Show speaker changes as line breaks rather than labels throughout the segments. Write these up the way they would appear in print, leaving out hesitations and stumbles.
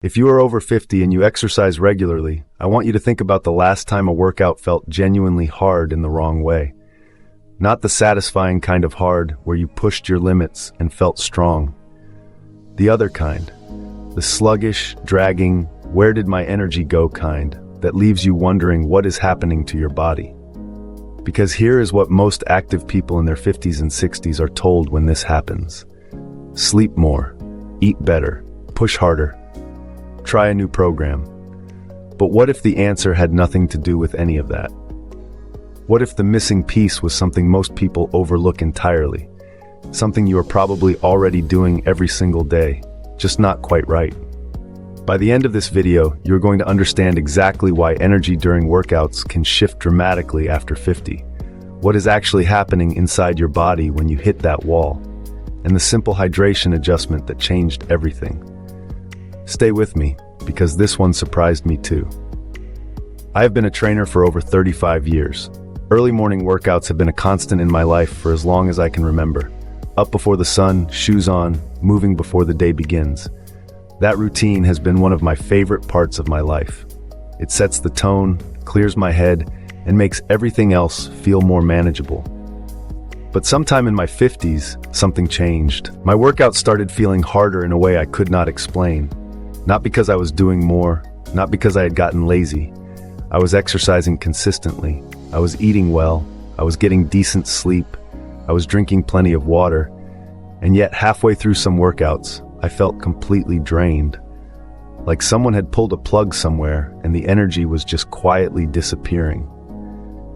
If you are over 50 and you exercise regularly, I want you to think about the last time a workout felt genuinely hard in the wrong way. Not the satisfying kind of hard where you pushed your limits and felt strong. The other kind, the sluggish, dragging, where did my energy go kind, that leaves you wondering what is happening to your body. Because here is what most active people in their 50s and 60s are told when this happens. Sleep more, eat better, push harder, try a new program. But what if the answer had nothing to do with any of that? What if the missing piece was something most people overlook entirely? Something you are probably already doing every single day, just not quite right. By the end of this video, you're going to understand exactly why energy during workouts can shift dramatically after 50, what is actually happening inside your body when you hit that wall, and the simple hydration adjustment that changed everything. Stay with me, because this one surprised me too. I have been a trainer for over 35 years. Early morning workouts have been a constant in my life for as long as I can remember. Up before the sun, shoes on, moving before the day begins. That routine has been one of my favorite parts of my life. It sets the tone, clears my head, and makes everything else feel more manageable. But sometime in my 50s, something changed. My workouts started feeling harder in a way I could not explain. Not because I was doing more, not because I had gotten lazy. I was exercising consistently. I was eating well. I was getting decent sleep. I was drinking plenty of water. And yet halfway through some workouts, I felt completely drained. Like someone had pulled a plug somewhere and the energy was just quietly disappearing.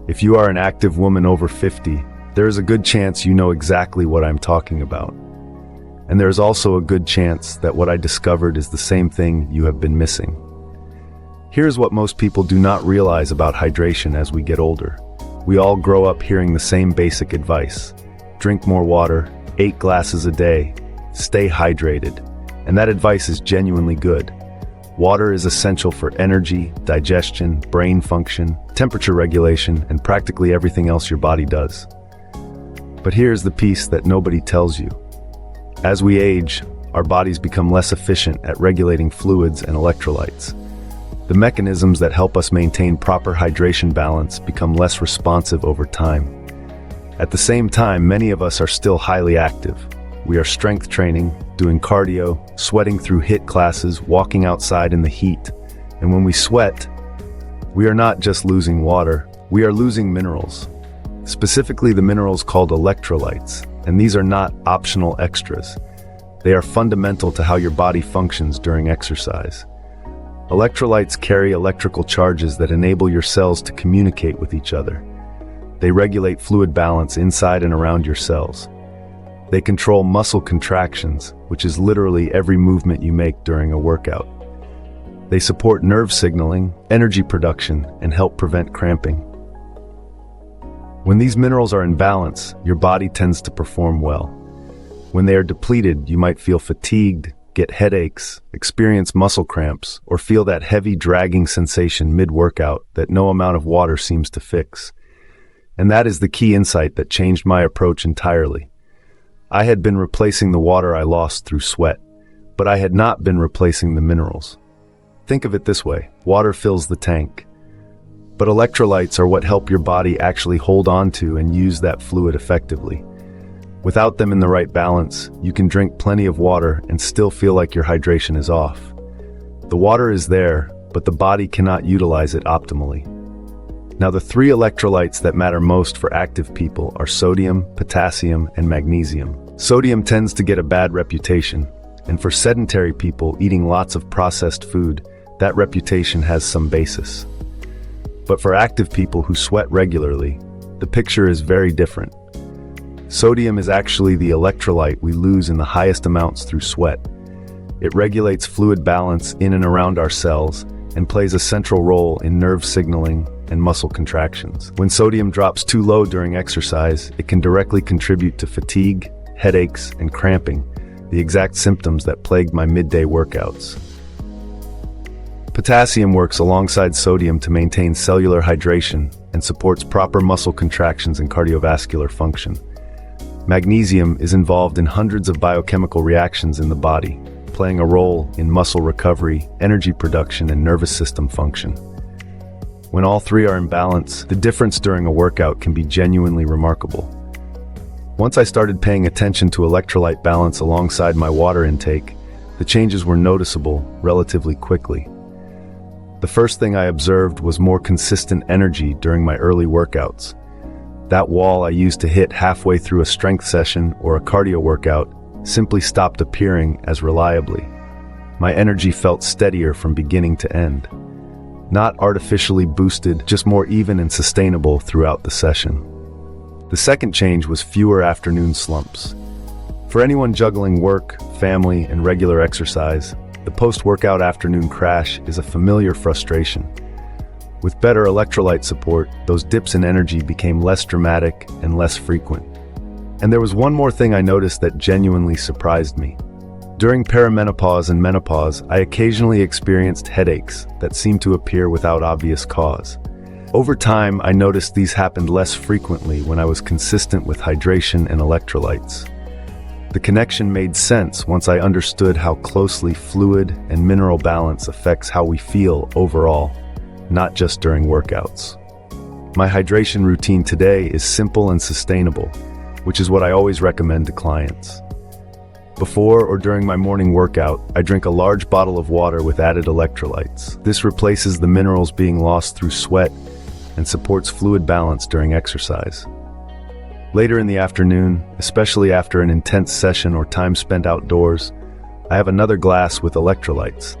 If you are an active woman over 50, there is a good chance you know exactly what I'm talking about. And there is also a good chance that what I discovered is the same thing you have been missing. Here's what most people do not realize about hydration as we get older. We all grow up hearing the same basic advice. Drink more water, 8 glasses a day, stay hydrated. And that advice is genuinely good. Water is essential for energy, digestion, brain function, temperature regulation, and practically everything else your body does. But here's the piece that nobody tells you. As we age, our bodies become less efficient at regulating fluids and electrolytes. The mechanisms that help us maintain proper hydration balance become less responsive over time. At the same time, many of us are still highly active. We are strength training, doing cardio, sweating through HIIT classes, walking outside in the heat. And when we sweat, we are not just losing water, we are losing minerals. Specifically the minerals called electrolytes. And these are not optional extras. They are fundamental to how your body functions during exercise. Electrolytes carry electrical charges that enable your cells to communicate with each other. They regulate fluid balance inside and around your cells. They control muscle contractions, which is literally every movement you make during a workout. They support nerve signaling, energy production, and help prevent cramping. When these minerals are in balance, your body tends to perform well. When they are depleted, you might feel fatigued, get headaches, experience muscle cramps, or feel that heavy dragging sensation mid-workout that no amount of water seems to fix. And that is the key insight that changed my approach entirely. I had been replacing the water I lost through sweat, but I had not been replacing the minerals. Think of it this way: water fills the tank. But electrolytes are what help your body actually hold on to and use that fluid effectively. Without them in the right balance, you can drink plenty of water and still feel like your hydration is off. The water is there, but the body cannot utilize it optimally. Now, the 3 electrolytes that matter most for active people are sodium, potassium, and magnesium. Sodium tends to get a bad reputation, and for sedentary people eating lots of processed food, that reputation has some basis. But for active people who sweat regularly, the picture is very different. Sodium is actually the electrolyte we lose in the highest amounts through sweat. It regulates fluid balance in and around our cells and plays a central role in nerve signaling and muscle contractions. When sodium drops too low during exercise, it can directly contribute to fatigue, headaches, and cramping, the exact symptoms that plagued my midday workouts. Potassium works alongside sodium to maintain cellular hydration and supports proper muscle contractions and cardiovascular function. Magnesium is involved in hundreds of biochemical reactions in the body, playing a role in muscle recovery, energy production, and nervous system function. When all three are in balance, the difference during a workout can be genuinely remarkable. Once I started paying attention to electrolyte balance alongside my water intake, the changes were noticeable relatively quickly. The first thing I observed was more consistent energy during my early workouts. That wall I used to hit halfway through a strength session or a cardio workout simply stopped appearing as reliably. My energy felt steadier from beginning to end. Not artificially boosted, just more even and sustainable throughout the session. The second change was fewer afternoon slumps. For anyone juggling work, family, and regular exercise, the post-workout afternoon crash is a familiar frustration. With better electrolyte support, those dips in energy became less dramatic and less frequent. And there was one more thing I noticed that genuinely surprised me. During perimenopause and menopause, I occasionally experienced headaches that seemed to appear without obvious cause. Over time, I noticed these happened less frequently when I was consistent with hydration and electrolytes. The connection made sense once I understood how closely fluid and mineral balance affects how we feel overall, not just during workouts. My hydration routine today is simple and sustainable, which is what I always recommend to clients. Before or during my morning workout, I drink a large bottle of water with added electrolytes. This replaces the minerals being lost through sweat and supports fluid balance during exercise. Later in the afternoon, especially after an intense session or time spent outdoors, I have another glass with electrolytes.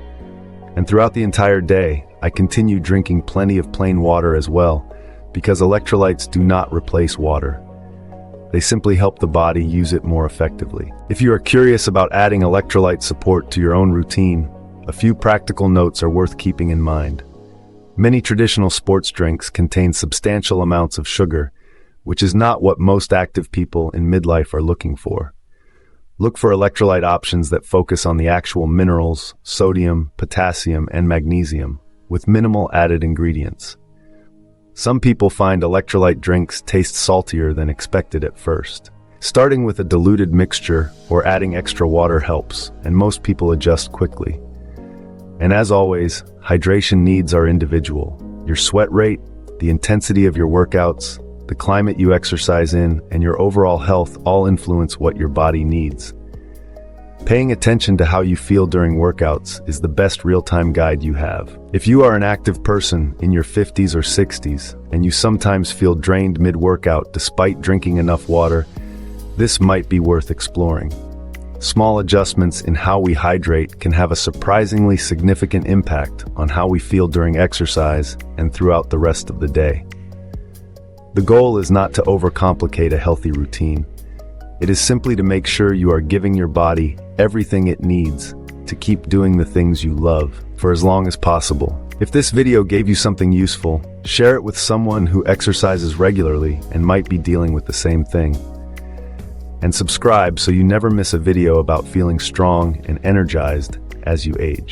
And throughout the entire day, I continue drinking plenty of plain water as well, because electrolytes do not replace water. They simply help the body use it more effectively. If you are curious about adding electrolyte support to your own routine, a few practical notes are worth keeping in mind. Many traditional sports drinks contain substantial amounts of sugar, which is not what most active people in midlife are looking for. Look for electrolyte options that focus on the actual minerals, sodium, potassium, and magnesium, with minimal added ingredients. Some people find electrolyte drinks taste saltier than expected at first. Starting with a diluted mixture or adding extra water helps, and most people adjust quickly. And as always, hydration needs are individual. Your sweat rate, the intensity of your workouts, the climate you exercise in, and your overall health all influence what your body needs. Paying attention to how you feel during workouts is the best real-time guide you have. If you are an active person in your 50s or 60s, and you sometimes feel drained mid-workout despite drinking enough water, this might be worth exploring. Small adjustments in how we hydrate can have a surprisingly significant impact on how we feel during exercise and throughout the rest of the day. The goal is not to overcomplicate a healthy routine. It is simply to make sure you are giving your body everything it needs to keep doing the things you love for as long as possible. If this video gave you something useful, share it with someone who exercises regularly and might be dealing with the same thing. And subscribe so you never miss a video about feeling strong and energized as you age.